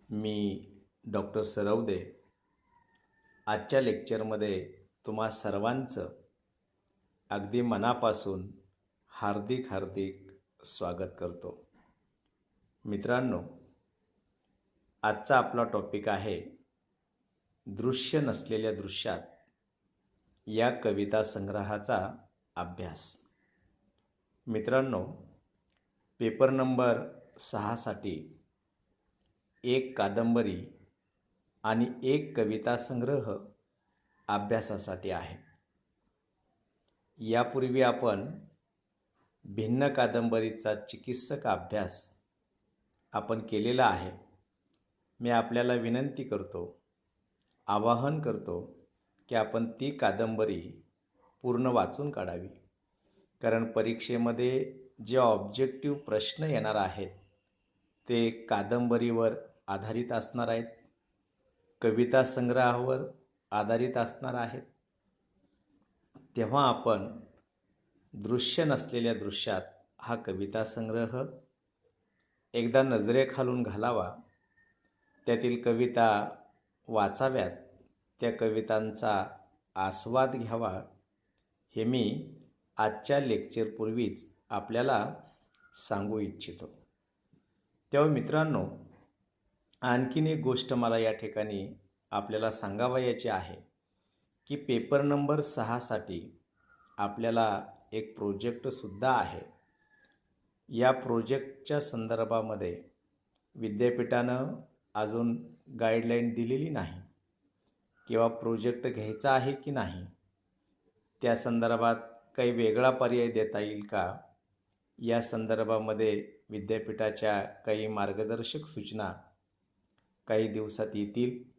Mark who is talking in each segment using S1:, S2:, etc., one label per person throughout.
S1: मी doctor Sarwade आजच्या लेक्चरमध्ये तुम्हा सर्वांचं अगदी मनापासून हार्दिक हार्दिक स्वागत करतो. मित्रांनो, आजचा आपला टॉपिक आहे दृश्य नसलेल्या दृश्यात या कविता संग्रहाचा अभ्यास. मित्रांनो, पेपर नंबर 6साठी एक कादंबरी आणि एक कविता संग्रह अभ्यासासाठी आहे. यापूर्वी आपण भिन्न कादंबरीचा चिकित्सक अभ्यास आपण केलेला आहे. मी आपल्याला विनंती करतो, आवाहन करतो की आपण ती कादंबरी पूर्ण वाचून काढावी. कारण परीक्षेमध्ये जे ऑब्जेक्टिव्ह प्रश्न येणार आहेत ते कादंबरीवर आधारित असणार आहेत, कविता संग्रहावर आधारित असणार आहेत. तेव्हा आपण दृश्य नसलेल्या दृश्यात हा कविता संग्रह एकदा नजरेखालून घालावा, त्यातील कविता वाचाव्यात, त्या कवितांचा आस्वाद घ्यावा, हे मी आजच्या लेक्चरपूर्वीच आपल्याला सांगू इच्छितो. तेव्हा मित्रांनो, आणखीन एक गोष्ट मला या ठिकाणी आपल्याला सांगावयाची आहे की पेपर नंबर 6साठी आपल्याला एक प्रोजेक्टसुद्धा आहे. या प्रोजेक्टच्या संदर्भामध्ये विद्यापीठानं अजून गाईडलाईन दिलेली नाही किंवा प्रोजेक्ट घ्यायचा आहे की नाही, त्या संदर्भात काही वेगळा पर्याय देता येईल का, या संदर्भामध्ये विद्यापीठाच्या काही मार्गदर्शक सूचना काही दिवसात येतील.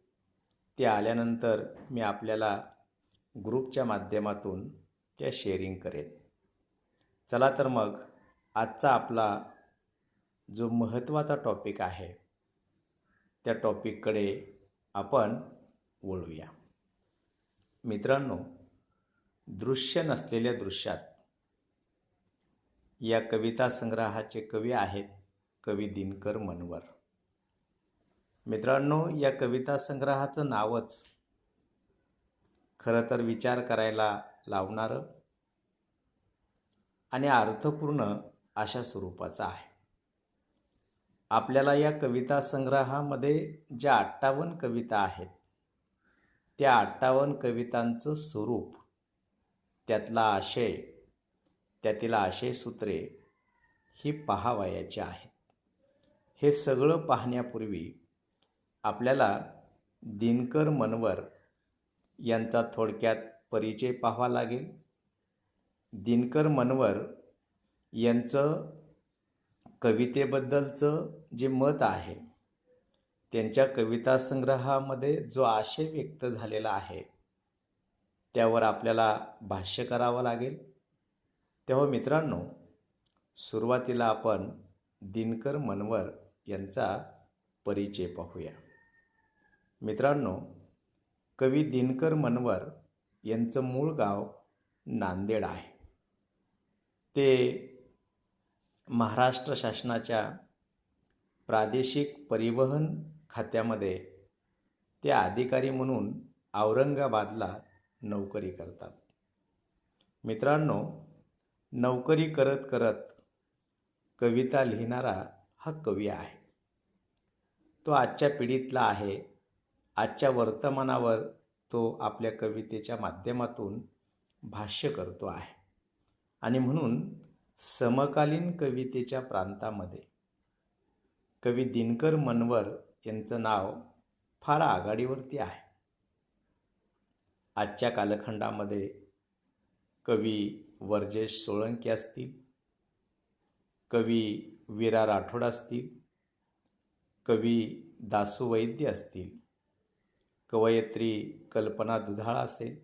S1: ते आल्यानंतर मी आपल्याला ग्रुपच्या माध्यमातून त्या शेअरिंग करेन. चला तर मग आजचा आपला जो महत्त्वाचा टॉपिक आहे त्या टॉपिककडे आपण वळूया. मित्रांनो, दृश्य नसलेल्या दृश्यात या कविता संग्रहाचे कवी आहेत कवी दिनकर मनवर. मित्रांनो, या कविता संग्रहाचं नावच खरं तर विचार करायला लावणारं आणि अर्थपूर्ण अशा स्वरूपाचं आहे. आपल्याला या कविता संग्रहामध्ये ज्या 58 कविता आहेत त्या 58 कवितांचं स्वरूप, त्यातला आशय, त्यातील आशयसूत्रे ही पाहावयाची आहेत. हे सगळं पाहण्यापूर्वी आपल्याला दिनकर मनवर यांचा थोडक्यात परिचय पाहावा लागेल. दिनकर मनवर यांचं कवितेबद्दलचं जे मत आहे, त्यांच्या कविता संग्रहामध्ये जो आशय व्यक्त झालेला आहे त्यावर आपल्याला भाष्य करावं लागेल. तेव्हा मित्रांनो, सुरुवातीला आपण दिनकर मनवर यांचा परिचय पाहूया. मित्रांनो, कवी दिनकर मनवर यांचं मूळ गाव नांदेड आहे. ते महाराष्ट्र शासनाच्या प्रादेशिक परिवहन खात्यामध्ये ते अधिकारी म्हणून औरंगाबादला नोकरी करतात. मित्रांनो, नोकरी करत करत कविता लिहिणारा हा कवी आहे. तो आजच्या पिढीतला आहे. आजच्या वर्तमानावर तो आपल्या कवितेच्या माध्यमातून भाष्य करतो आहे आणि म्हणून समकालीन कवितेच्या प्रांतामध्ये कवी दिनकर मनवर यांचं नाव फार आघाडीवरती आहे. आजच्या कालखंडामध्ये कवी वर्जेश सोळंकी असतील, कवी वीरा राठोड असतील, कवी दासू वैद्य असतील, कवयित्री कल्पना दुधाळ असेल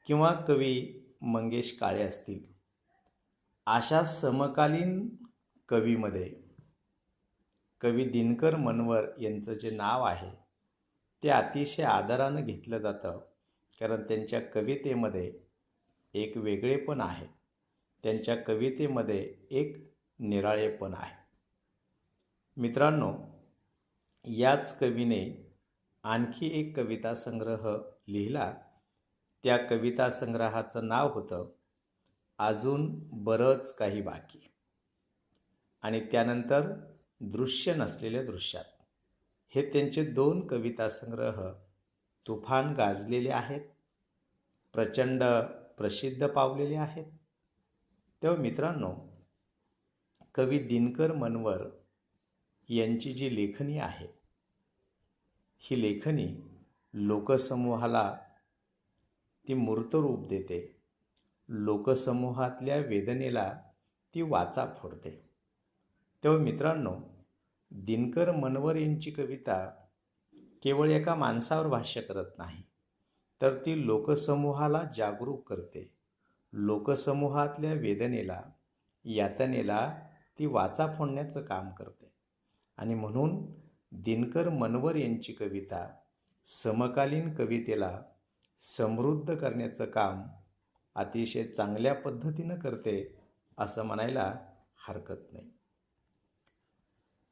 S1: किंवा कवी मंगेश काळे असतील, अशा समकालीन कवीमध्ये कवी दिनकर मनवर यांचं जे नाव आहे ते अतिशय आदरानं घेतलं जातं. कारण त्यांच्या कवितेमध्ये एक वेगळेपण आहे, त्यांच्या कवितेमध्ये एक निराळेपण आहे. मित्रांनो, याच कवीने आणखी एक कविता संग्रह लिहिला. त्या कविता संग्रहाचं नाव होतं अजून बरंच काही बाकी. आणि त्यानंतर दृश्य नसलेल्या दृश्यात. हे त्यांचे 2 कविता संग्रह तुफान गाजलेले आहेत, प्रचंड प्रसिद्ध पावलेले आहेत. तेव्हा मित्रांनो, कवी दिनकर मनवर यांची जी लेखणी आहे, ही लेखणी लोकसमूहाला ती मूर्त रूप देते. लोकसमूहातल्या वेदनेला ती वाचा फोडते. तेव्हा मित्रांनो, दिनकर मनवर यांची कविता केवळ एका माणसावर भाष्य करत नाही, तर ती लोकसमूहाला जागरूक करते. लोकसमूहातल्या वेदनेला, यातनेला ती वाचा फोडण्याचं काम करते. आणि म्हणून दिनकर मनवर यांची कविता समकालीन कवितेला समृद्ध करण्याचं काम अतिशय चांगल्या पद्धतीनं करते, असं म्हणायला हरकत नाही.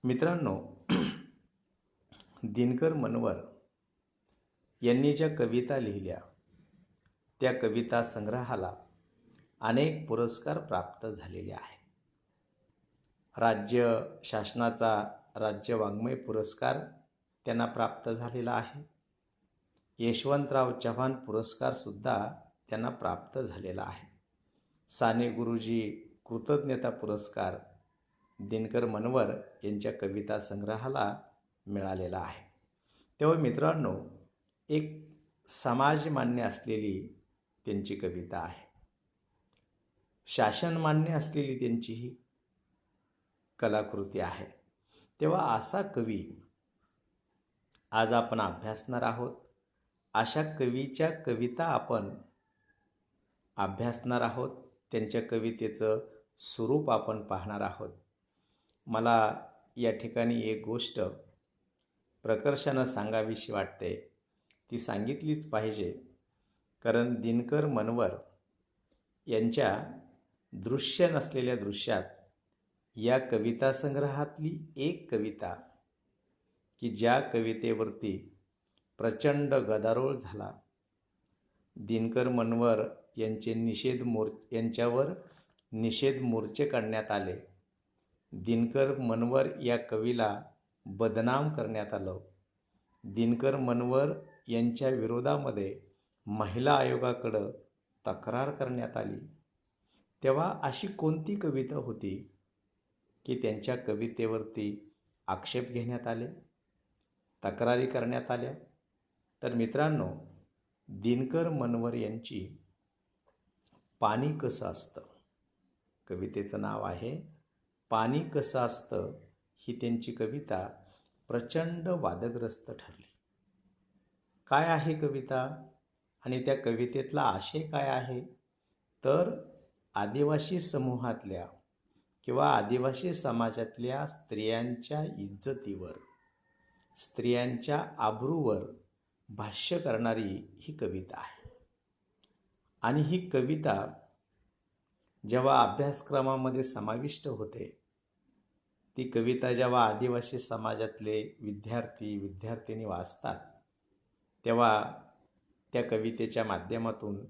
S1: मित्रांनो, दिनकर मनवर यांनी ज्या कविता लिहिल्या, त्या कविता संग्रहाला अनेक पुरस्कार प्राप्त झालेले आहेत. राज्य शासनाचा राज्य वाङ्मय पुरस्कार त्यांना प्राप्त झालेला आहे. यशवंतराव चव्हाण पुरस्कारसुद्धा त्यांना प्राप्त झालेला आहे. साने गुरुजी कृतज्ञता पुरस्कार दिनकर मनवर यांच्या कविता संग्रहाला मिळालेला आहे. तेव्हा मित्रांनो, एक समाजमान्य असलेली त्यांची कविता आहे, शासनमान्य असलेली त्यांची ही कलाकृती आहे. तेव्हा असा कवी आज आपण अभ्यासणार आहोत. अशा कवीच्या कविता आपण अभ्यासणार आहोत. त्यांच्या कवितेचं स्वरूप आपण पाहणार आहोत. मला या ठिकाणी एक गोष्ट प्रकर्षानं सांगावीशी वाटते, ती सांगितलीच पाहिजे. कारण दिनकर मनवर यांच्या दृश्य नसलेल्या दृश्यात या कविता संग्रहातली एक कविता, की ज्या कवितेवरती प्रचंड गदारोळ झाला. दिनकर मनवर यांच्यावर निषेध मोर्चे काढण्यात आले. दिनकर मनवर या कवीला बदनाम करण्यात आलं. दिनकर मनवर यांच्या विरोधामध्ये महिला आयोगाकडं तक्रार करण्यात आली. तेव्हा अशी कोणती कविता होती की त्यांच्या कवितेवरती आक्षेप घेण्यात आले, तक्रारी करण्यात आल्या? तर मित्रांनो, दिनकर मनवर यांची पाणी कसं असतं, कवितेचं नाव आहे पाणी कसं असतं, ही त्यांची कविता प्रचंड वादग्रस्त ठरली. काय आहे कविता आणि त्या कवितेतला आशय काय आहे? तर आदिवासी समूहातल्या किंवा आदिवासी समाजातल्या स्त्रियांच्या इज्जतीवर, स्त्रियांच्या आबरूवर भाष्य करणारी ही कविता आहे. आणि ही कविता जेव्हा अभ्यासक्रमामध्ये समाविष्ट होते, ती कविता जेव्हा आदिवासी समाजातले विद्यार्थी विद्यार्थिनी वाचतात, तेव्हा त्या कवितेच्या माध्यमातून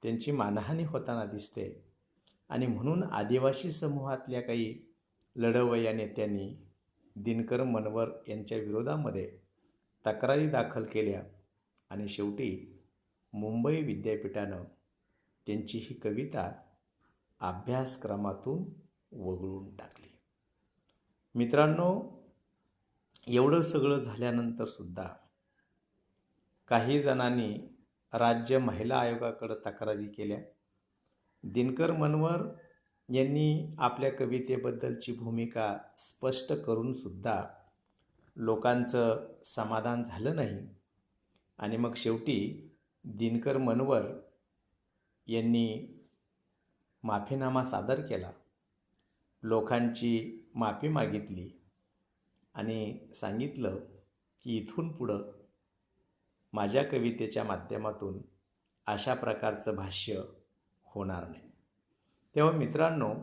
S1: त्यांची मानहानी होताना दिसते. आणि म्हणून आदिवासी समूहातल्या काही लढवय्या नेत्यांनी दिनकर मनवर यांच्या विरोधामध्ये तक्रारी दाखल केल्या. आणि शेवटी मुंबई विद्यापीठानं त्यांची ही कविता अभ्यासक्रमातून वगळून टाकली. मित्रांनो, एवढं सगळं झाल्यानंतरसुद्धा काही जणांनी राज्य महिला आयोगाकडे तक्रारी केल्या. दिनकर मनवर यांनी आपल्या कवितेबद्दलची भूमिका स्पष्ट करूनसुद्धा लोकांचं समाधान झालं नाही. आणि मग शेवटी दिनकर मनवर यांनी माफीनामा सादर केला, लोकांची माफी मागितली आणि सांगितलं की इथून पुढं माझ्या कवितेच्या माध्यमातून अशा प्रकारचं भाष्य होणार नाही. तेव्हा मित्रांनो,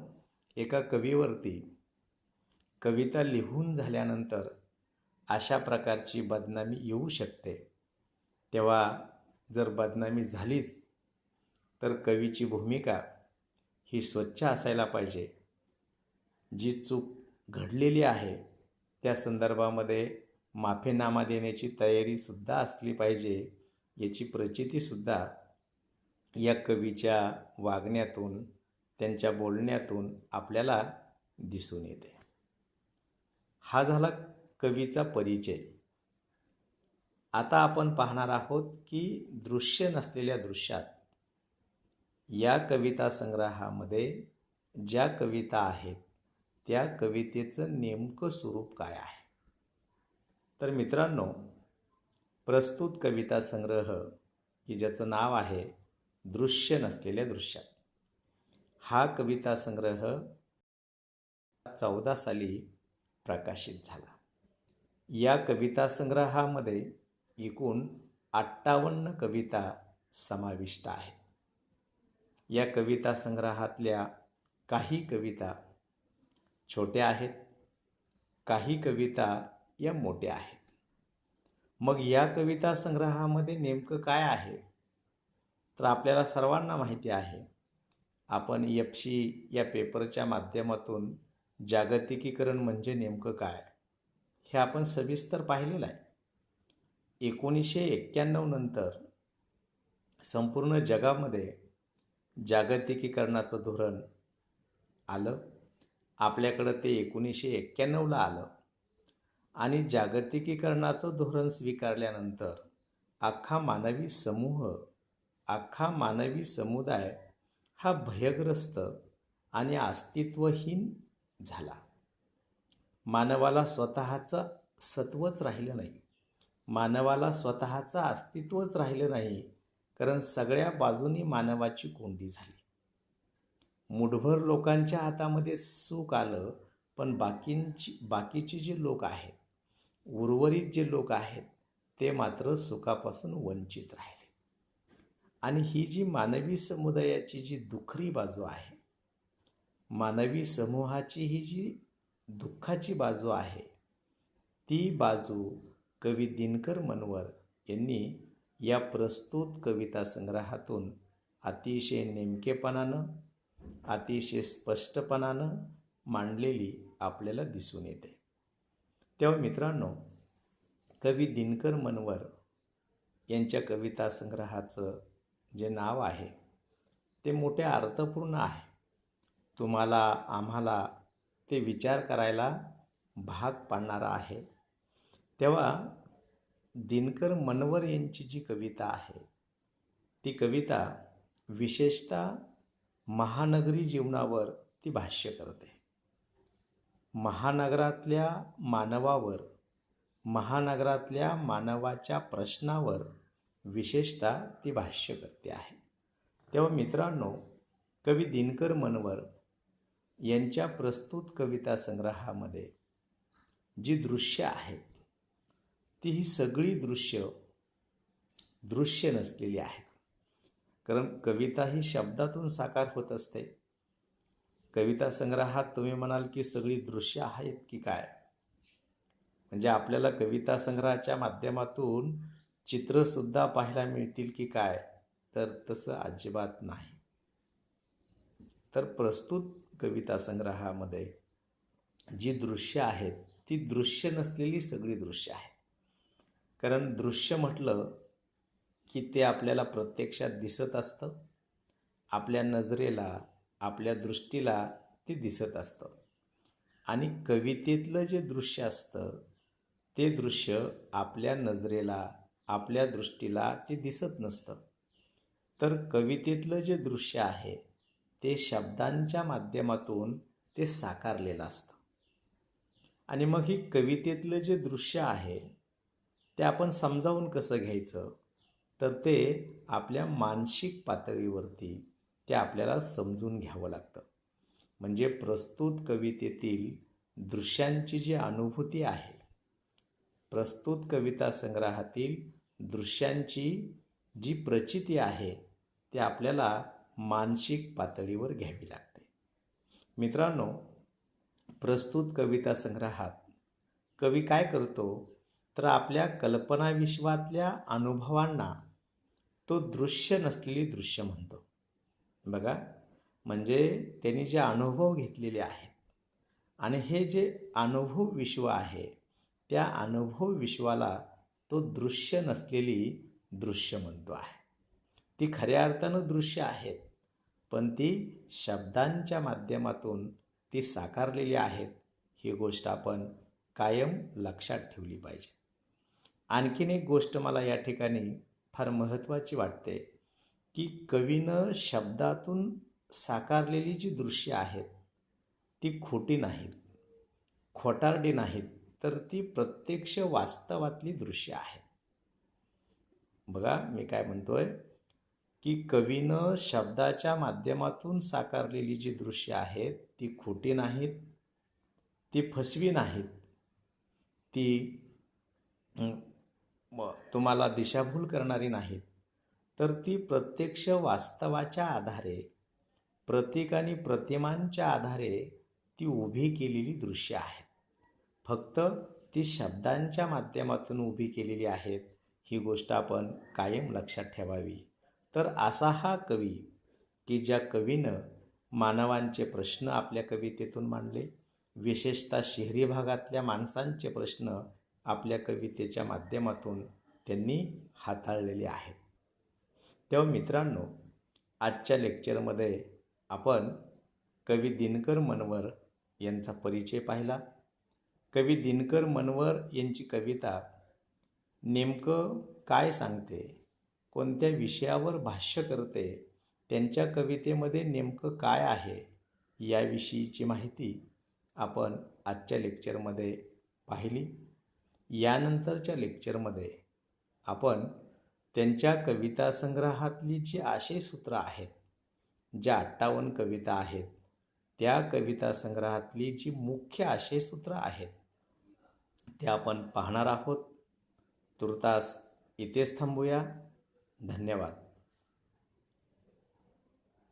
S1: एका कवीवरती कविता लिहून झाल्यानंतर अशा प्रकारची बदनामी येऊ शकते. तेव्हा जर बदनामी झालीच तर कवीची भूमिका ही स्वच्छ असायला पाहिजे. जी चूक घडलेली आहे त्या संदर्भामध्ये माफीनामा देण्याची तयारीसुद्धा असली पाहिजे. याची प्रचितीसुद्धा या कवीच्या वागण्यातून, त्यांच्या बोलण्यातून आपल्याला दिसून येते. हा झाला कवीचा परिचय. आता आपण पाहणार आहोत की दृश्य नसलेल्या दृश्यात या कविता संग्रहामध्ये ज्या कविता आहेत त्या कवितेचं नेमकं स्वरूप काय आहे. तर मित्रांनो, प्रस्तुत कविता संग्रह की ज्याचं नाव आहे दृश्य नसलेल्या दृश्यात, हा कविता संग्रह 2014 साली प्रकाशित झाला. या कविता संग्रहामध्ये एकूण 58 कविता समाविष्ट आहेत. या कविता संग्रहातल्या काही कविता छोट्या आहेत, काही कविता या मोठ्या आहेत. मग या कविता संग्रहामध्ये नेमकं काय आहे, तर आपल्याला सर्वांना माहिती आहे. आपण FC या पेपरच्या माध्यमातून जागतिकीकरण म्हणजे नेमकं काय हे आपण सविस्तर पाहिलेलं आहे. 1991 नंतर संपूर्ण जगामध्ये जागतिकीकरणाचं धोरण आलं. आपल्याकडं ते 1991ला आलं आणि जागतिकीकरणाचं धोरण स्वीकारल्यानंतर अख्खा मानवी समूह, अख्खा मानवी समुदाय हा भयग्रस्त आणि अस्तित्वहीन झाला. मानवाला स्वतःचं सत्वच राहिलं नाही, मानवाला स्वतःचं अस्तित्वच राहिलं नाही, कारण सगळ्या बाजूनी मानवाची कोंडी झाली. मुठभर लोकांच्या हातामध्ये सुख आलं, पण बाकीचे जे लोक आहेत, उर्वरित जे लोक आहेत, ते मात्र सुखापासून वंचित राहिले. आणि ही जी मानवी समुदायाची जी दुखरी बाजू आहे, मानवी समूहाची ही जी दुःखाची बाजू आहे, ती बाजू कवी दिनकर मनवर यांनी या प्रस्तुत कविता संग्रहातून अतिशय नेमकेपणानं, अतिशय स्पष्टपणानं मांडलेली आपल्याला दिसून येते. तेव्हा मित्रांनो, कवी दिनकर मनवर यांच्या कविता संग्रहाचं जे नाव आहे ते मोठे अर्थपूर्ण आहे. तुम्हाला, आम्हाला ते विचार करायला भाग पाडणारा आहे. तेव्हा दिनकर मनवर यांची जी कविता आहे ती कविता विशेषतः महानगरी जीवनावर ती भाष्य करते. महानगरातल्या मानवावर, महानगरातल्या मानवाच्या प्रश्नावर विशेषतः ती भाष्य करते आहे. तेव्हा मित्रांनो, कवी दिनकर मनवर यांच्या प्रस्तुत कविता संग्रहामध्ये जी दृश्य आहेत ती ही सगळी दृश्य नसलेली आहेत. कारण कविता ही शब्दातून साकार होत असते. कविता संग्रहात तुम्ही म्हणाल की सगळी दृश्य आहेत की काय, म्हणजे आपल्याला कविता संग्रहाच्या माध्यमातून चित्रसुद्धा पाहायला मिळतील की काय, तर तसं अजिबात नाही. तर प्रस्तुत कविता संग्रहामध्ये जी दृश्य आहेत ती दृश्य नसलेली सगळी दृश्य आहेत. कारण दृश्य म्हटलं की ते आपल्याला प्रत्यक्षात दिसत असतं, आपल्या नजरेला, आपल्या दृष्टीला ते दिसत असतं. आणि कवितेतलं जे दृश्य असतं ते दृश्य आपल्या नजरेला, आपल्या दृष्टीला ते दिसत नसतं. तर कवितेतलं जे दृश्य आहे ते शब्दांच्या माध्यमातून ते साकारलेलं असतं. आणि मग ही कवितेतलं जे दृश्य आहे ते आपण समजावून कसं घ्यायचं, तर ते आपल्या मानसिक पातळीवरती ते आपल्याला समजून घ्यावं लागतं. म्हणजे प्रस्तुत कवितेतील दृश्यांची जी अनुभूती आहे, प्रस्तुत कविता संग्रहातील दृश्यांची जी प्रचिती आहे ते आपल्याला मानसिक पातळीवर घ्यावी लागते. मित्रांनो, प्रस्तुत कविता संग्रहात कवी काय करतो, तर आपल्या कल्पनाविश्वातल्या अनुभवांना तो दृश्य नसलेली दृश्य म्हणतो. बघा, म्हणजे त्यांनी जे अनुभव घेतलेले आहेत आणि हे जे अनुभव विश्व आहे, त्या अनुभव विश्वाला तो दृश्य नसलेली दृश्य म्हणतो आहे. ती खऱ्या अर्थानं दृश्य आहेत, पण ती शब्दांच्या माध्यमातून ती साकारलेली आहेत. ही गोष्ट आपण कायम लक्षात ठेवली पाहिजे. आणखीन एक गोष्ट मला या ठिकाणी फार महत्त्वाची वाटते, की कवीनं शब्दातून साकारलेली जी दृश्य आहेत ती खोटी नाहीत, खोटारडी नाहीत, तर ती प्रत्यक्ष वास्तवातली दृश्य आहेत. बघा, मी काय म्हणतोय, की कवीनं शब्दाच्या माध्यमातून साकारलेली जी दृश्य आहेत ती खोटी नाहीत, ती फसवी नाहीत, ती तुम्हाला दिशाभूल करणारी नाहीत, तर ती प्रत्यक्ष वास्तवाच्या आधारे, प्रतीक आणि प्रतिमांच्या आधारे ती उभी केलेली दृश्य आहेत. फक्त ती शब्दांच्या माध्यमातून उभी केलेली आहेत. ही गोष्ट आपण कायम लक्षात ठेवावी. तर असा हा कवी, की ज्या कवीनं मानवांचे प्रश्न आपल्या कवितेतून मांडले, विशेषतः शहरी भागातल्या माणसांचे प्रश्न आपल्या कवितेच्या माध्यमातून त्यांनी हाताळलेले आहेत. तेव्हा मित्रांनो, आजच्या लेक्चरमध्ये आपण कवी दिनकर मनवर यांचा परिचय पाहिला. कवी दिनकर मनवर यांची कविता नेमकं काय सांगते, कोणत्या विषयावर भाष्य करते, त्यांच्या कवितेमध्ये नेमकं काय आहे, याविषयीची माहिती आपण आजच्या लेक्चरमध्ये पाहिली. यानंतरच्या लेक्चरमध्ये आपण त्यांच्या कविता संग्रहातली जी आशयसूत्र आहेत, ज्या 58 कविता आहेत, त्या कविता संग्रहातली जी मुख्य आशयसूत्र आहेत ते आपण पाहणार आहोत. तुर्तास इथेच थांबूया. धन्यवाद.